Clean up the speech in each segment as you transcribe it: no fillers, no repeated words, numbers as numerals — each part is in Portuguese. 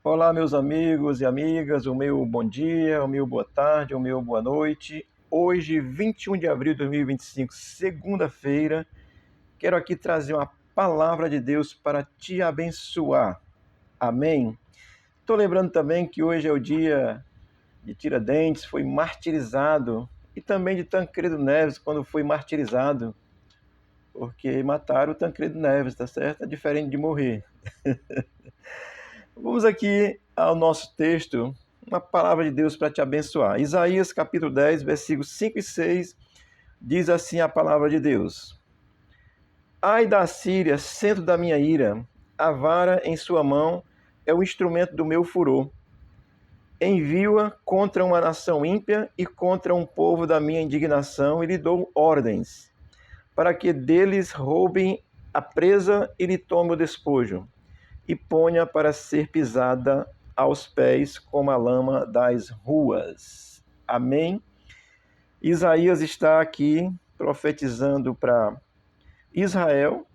Olá, meus amigos e amigas, o meu bom dia, o meu boa tarde, o meu boa noite. Hoje, 21 de abril de 2025, segunda-feira, quero aqui trazer uma palavra de Deus para te abençoar. Amém? Estou lembrando também que hoje é o dia de Tiradentes, foi martirizado, e também de Tancredo Neves, quando foi martirizado, porque mataram o Tancredo Neves, tá certo? É diferente de morrer. Vamos aqui ao nosso texto, uma palavra de Deus para te abençoar. Isaías capítulo 10, versículos 5 e 6, diz assim a palavra de Deus: Ai da Síria, centro da minha ira, a vara em sua mão é o instrumento do meu furor. Envio-a contra uma nação ímpia e contra um povo da minha indignação, e lhe dou ordens, para que deles roubem a presa e lhe tome o despojo e ponha para ser pisada aos pés como a lama das ruas. Amém? Isaías está aqui profetizando para Israel,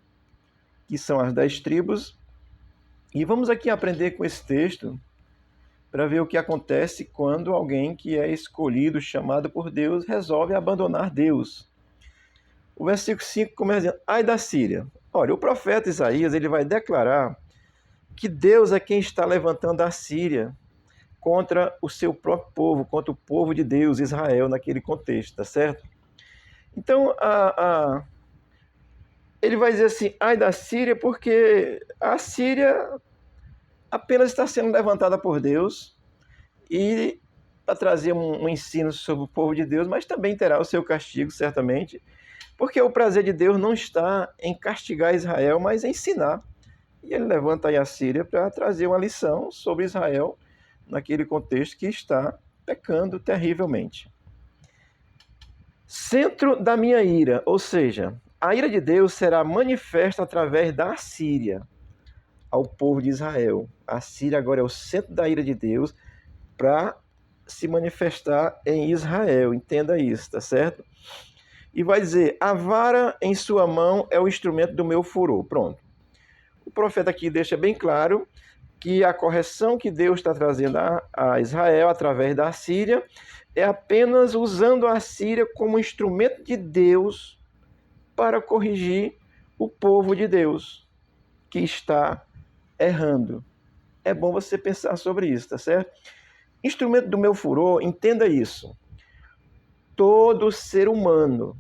que são as 10 tribos, e vamos aqui aprender com esse texto para ver o que acontece quando alguém que é escolhido, chamado por Deus, resolve abandonar Deus. O versículo 5 começa dizendo: Ai da Síria. Olha, o profeta Isaías ele vai declarar que Deus é quem está levantando a Síria contra o seu próprio povo, contra o povo de Deus, Israel, naquele contexto, tá certo? Então, ele vai dizer assim, ai da Síria, porque a Síria apenas está sendo levantada por Deus e para trazer um ensino sobre o povo de Deus, mas também terá o seu castigo, certamente, porque o prazer de Deus não está em castigar Israel, mas em ensinar. E ele levanta aí a Síria para trazer uma lição sobre Israel naquele contexto que está pecando terrivelmente. Centro da minha ira, ou seja, a ira de Deus será manifesta através da Síria ao povo de Israel. A Síria agora é o centro da ira de Deus para se manifestar em Israel. Entenda isso, tá certo? E vai dizer: a vara em sua mão é o instrumento do meu furor. Pronto. O profeta aqui deixa bem claro que a correção que Deus está trazendo a Israel através da Síria é apenas usando a Síria como instrumento de Deus para corrigir o povo de Deus que está errando. É bom você pensar sobre isso, tá certo? Instrumento do meu furor, entenda isso. Todo ser humano,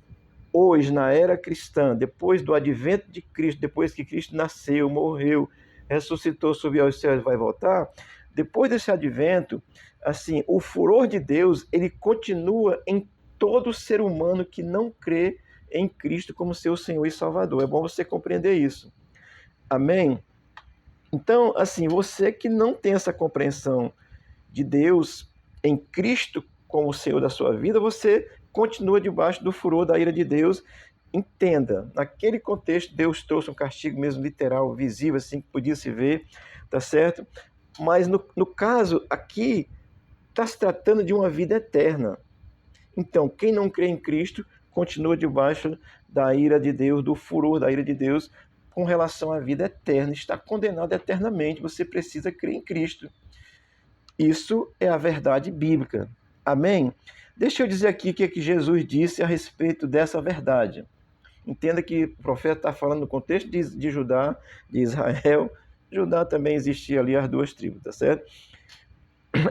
hoje, na era cristã, depois do advento de Cristo, depois que Cristo nasceu, morreu, ressuscitou, subiu aos céus e vai voltar, depois desse advento, assim, o furor de Deus, ele continua em todo ser humano que não crê em Cristo como seu Senhor e Salvador. É bom você compreender isso. Amém? Então, assim, você que não tem essa compreensão de Deus em Cristo como o Senhor da sua vida, você continua debaixo do furor da ira de Deus. Entenda, naquele contexto, Deus trouxe um castigo mesmo literal, visível, assim, que podia se ver, tá certo? Mas no caso aqui, está se tratando de uma vida eterna. Então, quem não crê em Cristo continua debaixo da ira de Deus, do furor da ira de Deus, com relação à vida eterna, está condenado eternamente. Você precisa crer em Cristo. Isso é a verdade bíblica. Amém? Deixa eu dizer aqui o que Jesus disse a respeito dessa verdade. Entenda que o profeta está falando no contexto de Judá, de Israel. Judá também existia ali as duas tribos, tá certo?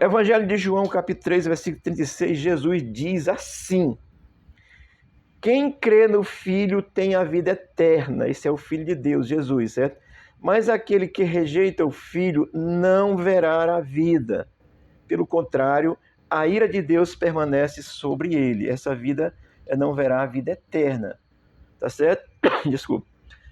Evangelho de João, capítulo 3, versículo 36, Jesus diz assim: quem crê no Filho tem a vida eterna. Esse é o Filho de Deus, Jesus, certo? Mas aquele que rejeita o Filho não verá a vida. Pelo contrário, a ira de Deus permanece sobre ele. Essa vida não verá a vida eterna. Tá certo? Desculpa.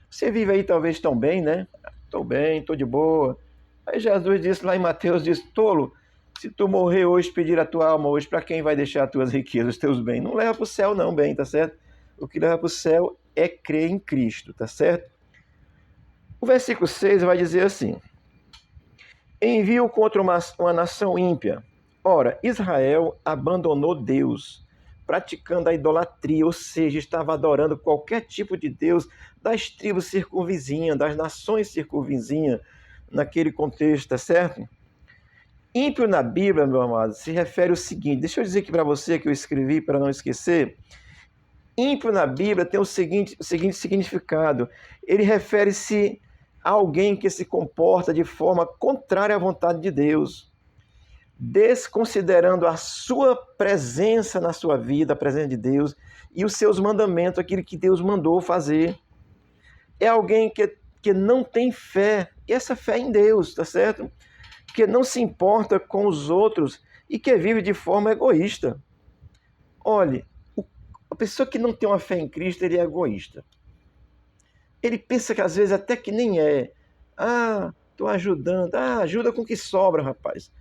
Você vive aí talvez tão bem, né? Estou bem, estou de boa. Aí Jesus disse lá em Mateus, diz, tolo, se tu morrer hoje, pedir a tua alma hoje, para quem vai deixar as tuas riquezas, os teus bens? Não leva para o céu não, bem, tá certo? O que leva para o céu é crer em Cristo, tá certo? O versículo 6 vai dizer assim: envio contra uma nação ímpia. Ora, Israel abandonou Deus, praticando a idolatria, ou seja, estava adorando qualquer tipo de Deus das tribos circunvizinhas, das nações circunvizinhas, naquele contexto, tá certo? Ímpio na Bíblia, meu amado, se refere ao seguinte, deixa eu dizer aqui para você que eu escrevi para não esquecer. Ímpio na Bíblia tem o seguinte significado. Ele refere-se a alguém que se comporta de forma contrária à vontade de Deus, desconsiderando a sua presença na sua vida, a presença de Deus, e os seus mandamentos, aquilo que Deus mandou fazer. É alguém que não tem fé, e essa fé é em Deus, tá certo? Que não se importa com os outros e que vive de forma egoísta. Olhe, a pessoa que não tem uma fé em Cristo, ele é egoísta. Ele pensa que às vezes até que nem é. Ah, estou ajudando. Ah, ajuda com o que sobra, rapaz.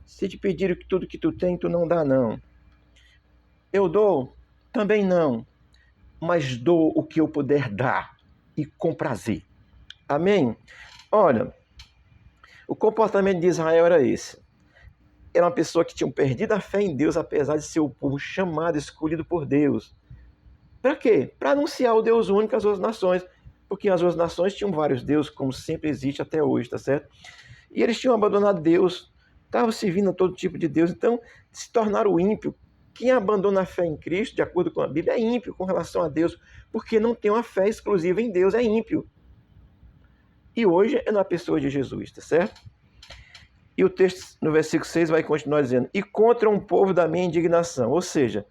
Se te pedirem tudo que tu tem, tu não dá, não. Eu dou? Também não. Mas dou o que eu puder dar e com prazer. Amém? Olha, o comportamento de Israel era esse. Era uma pessoa que tinha perdido a fé em Deus, apesar de ser o povo chamado, escolhido por Deus. Para quê? Para anunciar o Deus único às outras nações. Porque as outras nações tinham vários deuses, como sempre existe até hoje, tá certo? E eles tinham abandonado Deus, estavam servindo a todo tipo de Deus, então se tornaram ímpio. Quem abandona a fé em Cristo, de acordo com a Bíblia, é ímpio com relação a Deus, porque não tem uma fé exclusiva em Deus, é ímpio. E hoje é na pessoa de Jesus, tá certo? E o texto no versículo 6 vai continuar dizendo: e contra um povo da minha indignação, ou seja,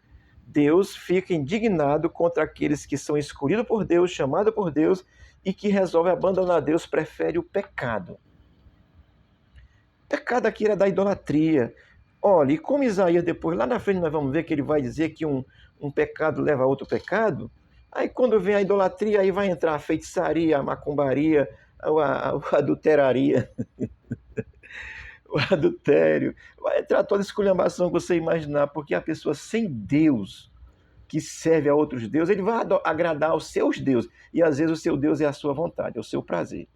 Deus fica indignado contra aqueles que são escolhidos por Deus, chamados por Deus, e que resolvem abandonar Deus, prefere o pecado. O pecado aqui era da idolatria. Olha, e como Isaías depois, lá na frente nós vamos ver que ele vai dizer que um pecado leva a outro pecado. Aí quando vem a idolatria, aí vai entrar a feitiçaria, a macumbaria, a adulteraria, o adultério. Vai entrar toda a esculhambação que você imaginar, porque a pessoa sem Deus, que serve a outros deuses, ele vai agradar aos seus deuses. E às vezes o seu Deus é a sua vontade, é o seu prazer.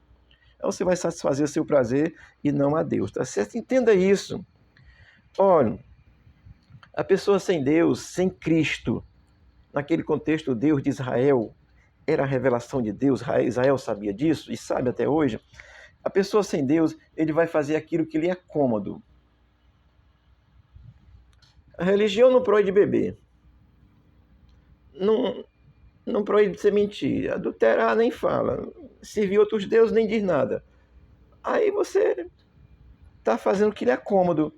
Então você vai satisfazer o seu prazer e não a Deus, tá certo? Entenda isso. Olha, a pessoa sem Deus, sem Cristo, naquele contexto, o Deus de Israel era a revelação de Deus, Israel sabia disso e sabe até hoje. A pessoa sem Deus, ele vai fazer aquilo que lhe é cômodo. A religião não proíbe beber. Não, não proíbe você mentir. Adulterar nem fala. Servir outros deuses nem diz nada. Aí você está fazendo o que lhe é cômodo.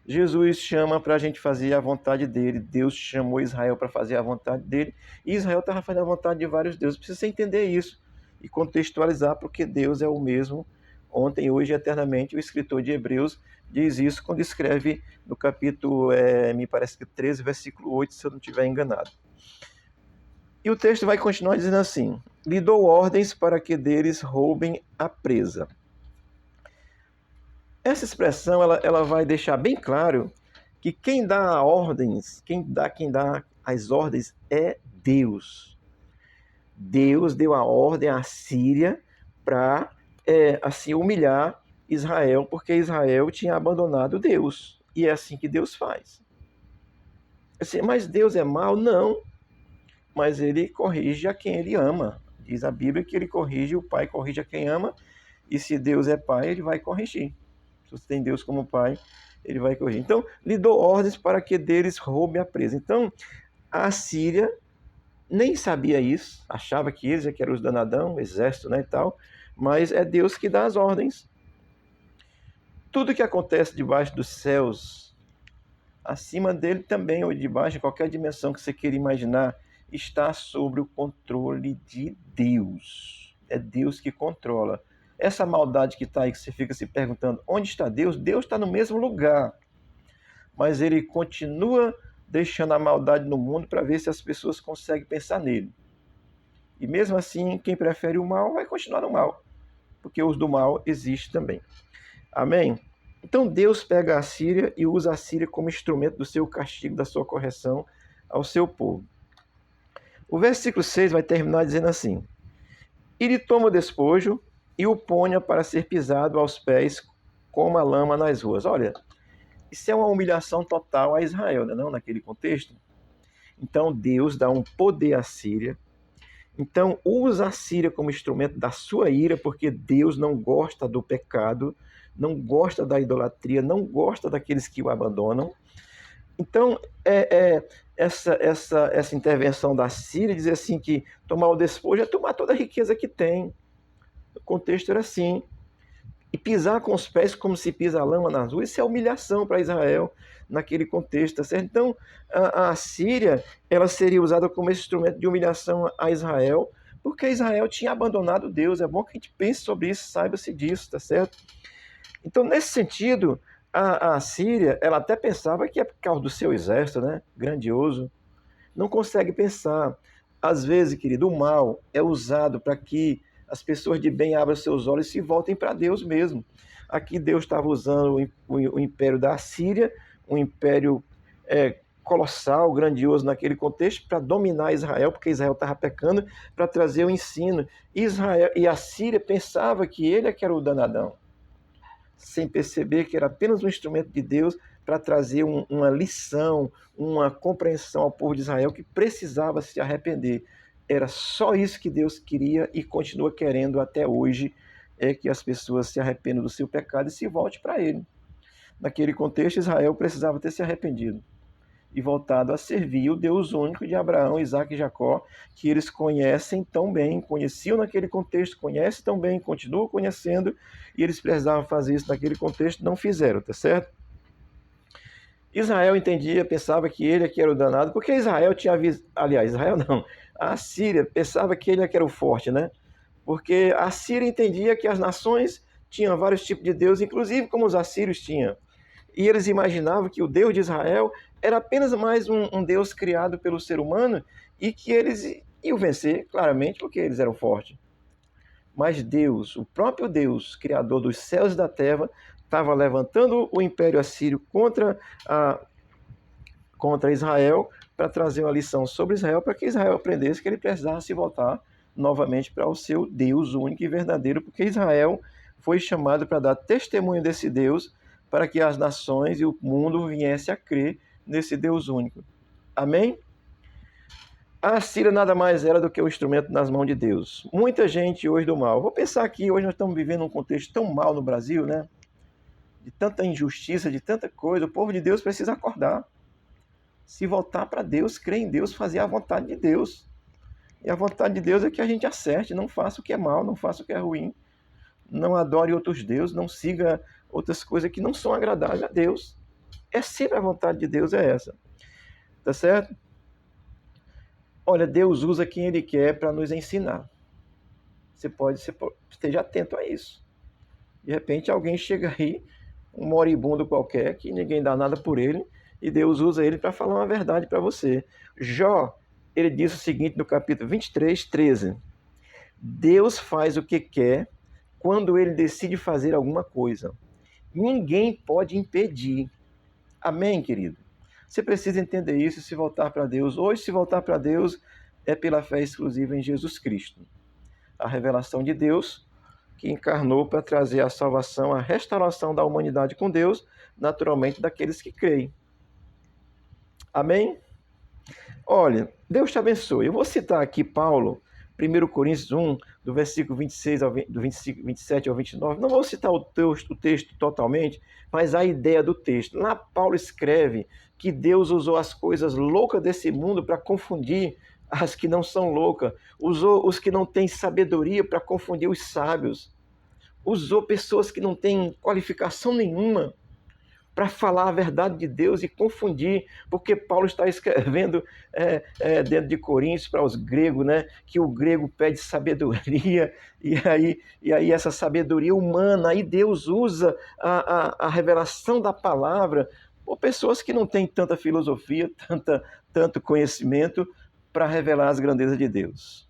Jesus chama para a gente fazer a vontade dele. Deus chamou Israel para fazer a vontade dele. E Israel estava fazendo a vontade de vários deuses. Precisa você entender isso e contextualizar, porque Deus é o mesmo ontem, hoje e eternamente. O escritor de Hebreus diz isso quando escreve no capítulo, me parece que 13, versículo 8, se eu não estiver enganado. E o texto vai continuar dizendo assim: lhe dou ordens para que deles roubem a presa. Essa expressão ela vai deixar bem claro que quem dá ordens, quem dá as ordens é Deus. Deus deu a ordem à Síria para assim humilhar Israel, porque Israel tinha abandonado Deus. E é assim que Deus faz. Assim, mas Deus é mau? Não. Mas ele corrige a quem ele ama. Diz a Bíblia que ele corrige, o pai corrige a quem ama, e se Deus é pai, ele vai corrigir. Se você tem Deus como pai, ele vai corrigir. Então, lhe dou ordens para que deles roube a presa. Então, a Síria nem sabia isso, achava que eles que eram os danadão, exército, né, e tal, mas é Deus que dá as ordens. Tudo que acontece debaixo dos céus, acima dele também, ou debaixo de qualquer dimensão que você queira imaginar, está sob o controle de Deus. É Deus que controla. Essa maldade que está aí, que você fica se perguntando, onde está Deus? Deus está no mesmo lugar. Mas ele continua deixando a maldade no mundo para ver se as pessoas conseguem pensar nele. E mesmo assim, quem prefere o mal vai continuar no mal, porque os do mal existem também. Amém? Então Deus pega a Síria e usa a Síria como instrumento do seu castigo, da sua correção ao seu povo. O versículo 6 vai terminar dizendo assim: e lhe toma o despojo e o ponha para ser pisado aos pés como a lama nas ruas. Olha, isso é uma humilhação total a Israel, não? Naquele contexto. Então Deus dá um poder à Síria. Então usa a Síria como instrumento da sua ira, porque Deus não gosta do pecado. não gosta da idolatria, não gosta daqueles que o abandonam. Então, essa intervenção da Síria dizer assim que tomar o despojo é tomar toda a riqueza que tem. O contexto era assim. E pisar com os pés como se pisa a lama nas ruas, isso é humilhação para Israel naquele contexto, tá certo? Então, a Síria, ela seria usada como esse instrumento de humilhação a Israel, porque Israel tinha abandonado Deus. É bom que a gente pense sobre isso, saiba-se disso, tá certo? Então, nesse sentido, a Síria, ela até pensava que é por causa do seu exército, né? Grandioso. Não consegue pensar. Às vezes, querido, o mal é usado para que as pessoas de bem abram seus olhos e se voltem para Deus mesmo. Aqui Deus estava usando o império da Síria, um império colossal, grandioso naquele contexto, para dominar Israel, porque Israel estava pecando, para trazer o ensino. Israel e a Síria pensava que ele é que era o danadão, sem perceber que era apenas um instrumento de Deus para trazer uma lição, uma compreensão ao povo de Israel que precisava se arrepender. Era só isso que Deus queria e continua querendo até hoje, é que as pessoas se arrependam do seu pecado e se voltem para Ele. Naquele contexto, Israel precisava ter se arrependido e voltado a servir o Deus único de Abraão, Isaac e Jacó, que eles conhecem tão bem, conheciam naquele contexto, conhecem tão bem, continuam conhecendo, e eles precisavam fazer isso naquele contexto, não fizeram, tá certo? Israel entendia, pensava que ele é que era o danado, porque Israel tinha visto, aliás, Israel não, a Síria pensava que ele é que era o forte, né? Porque a Síria entendia que as nações tinham vários tipos de Deus, inclusive como os assírios tinham. E eles imaginavam que o Deus de Israel era apenas mais um Deus criado pelo ser humano e que eles iam vencer, claramente, porque eles eram fortes. Mas Deus, o próprio Deus, criador dos céus e da terra, estava levantando o império assírio contra Israel para trazer uma lição sobre Israel, para que Israel aprendesse que ele precisava se voltar novamente para o seu Deus único e verdadeiro, porque Israel foi chamado para dar testemunho desse Deus, para que as nações e o mundo viessem a crer nesse Deus único. Amém? A Síria nada mais era do que o instrumento nas mãos de Deus. Muita gente hoje do mal. Vou pensar aqui, hoje nós estamos vivendo um contexto tão mal no Brasil, né? De tanta injustiça, de tanta coisa. O povo de Deus precisa acordar. Se voltar para Deus, crer em Deus, fazer a vontade de Deus. E a vontade de Deus é que a gente acerte, não faça o que é mal, não faça o que é ruim. Não adore outros deuses, não siga outras coisas que não são agradáveis a Deus. É sempre a vontade de Deus, é essa. Tá certo? Olha, Deus usa quem Ele quer para nos ensinar. Você esteja atento a isso. De repente alguém chega aí, um moribundo qualquer, que ninguém dá nada por ele, e Deus usa ele para falar uma verdade para você. Jó, ele diz o seguinte no capítulo 23, 13. Deus faz o que quer quando ele decide fazer alguma coisa. Ninguém pode impedir. Amém, querido? Você precisa entender isso e se voltar para Deus. Hoje, se voltar para Deus é pela fé exclusiva em Jesus Cristo. A revelação de Deus que encarnou para trazer a salvação, a restauração da humanidade com Deus, naturalmente daqueles que creem. Amém? Olha, Deus te abençoe. Eu vou citar aqui Paulo, 1 Coríntios 1, do versículo 26 do 27 ao 29. Não vou citar o texto totalmente, mas a ideia do texto. Lá Paulo escreve que Deus usou as coisas loucas desse mundo para confundir as que não são loucas. Usou os que não têm sabedoria para confundir os sábios. Usou pessoas que não têm qualificação nenhuma para falar a verdade de Deus e confundir, porque Paulo está escrevendo dentro de Coríntios para os gregos, né, que o grego pede sabedoria, e aí essa sabedoria humana, aí Deus usa a revelação da palavra por pessoas que não têm tanta filosofia, tanto conhecimento para revelar as grandezas de Deus.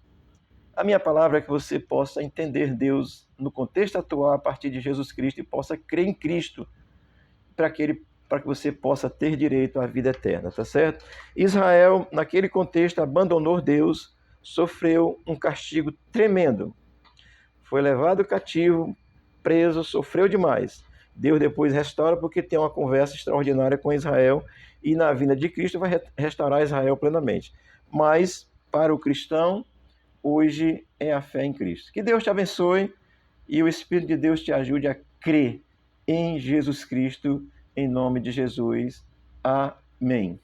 A minha palavra é que você possa entender Deus no contexto atual a partir de Jesus Cristo e possa crer em Cristo, para que você possa ter direito à vida eterna, tá certo? Israel, naquele contexto, abandonou Deus, sofreu um castigo tremendo. Foi levado cativo, preso, sofreu demais. Deus depois restaura porque tem uma conversa extraordinária com Israel e na vinda de Cristo vai restaurar Israel plenamente. Mas, para o cristão, hoje é a fé em Cristo. Que Deus te abençoe e o Espírito de Deus te ajude a crer em Jesus Cristo, em nome de Jesus. Amém.